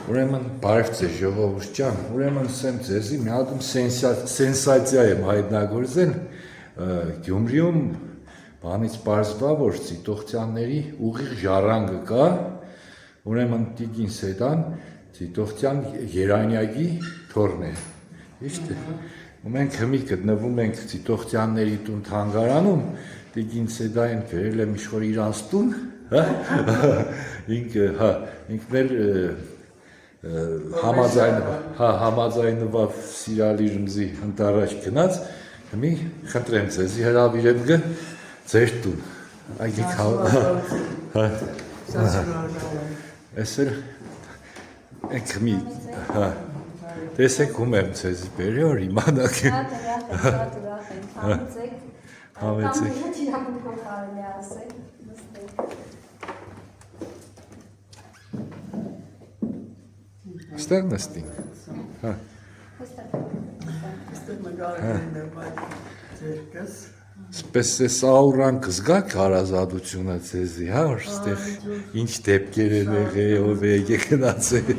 Ուրեմն բարև ձեզ ժողովուրդ ջան, ուրեմն ասեմ ձեզի մի հատ սենսացիա եմ հայտնագործել Գյումրիում բանից պարզվա, որ Ծիտողցյանների ուղիղ ժառանգը կա, ուրեմն Տիկին Սեդան Ծիտողցյան Երանյակի թոռն է, ճիշտ է։ Ու մենք հիմի գտնվում ենք Ծիտողցյանների տուն թանգարանում, Տիկին Սեդային վերել եմ իշխոր իրանց տուն, ինքն էլ համաձայնվավ սիրալի ռմզի ընտարաշ գնաց, հիմի խնդրեմ ձեզի հրավիրեմ գը ձեր տուն, այգիք այսր ենք հիմի, տեսեք ում եմ ձեզի բերի որ իմանակ համեցեք Ստեղ նստին, Սպես ես աուրան կզգակ հարազատությունը ձեզի, որ ստեղ ինչ դեպքեր են եղել, ով եկե գնացել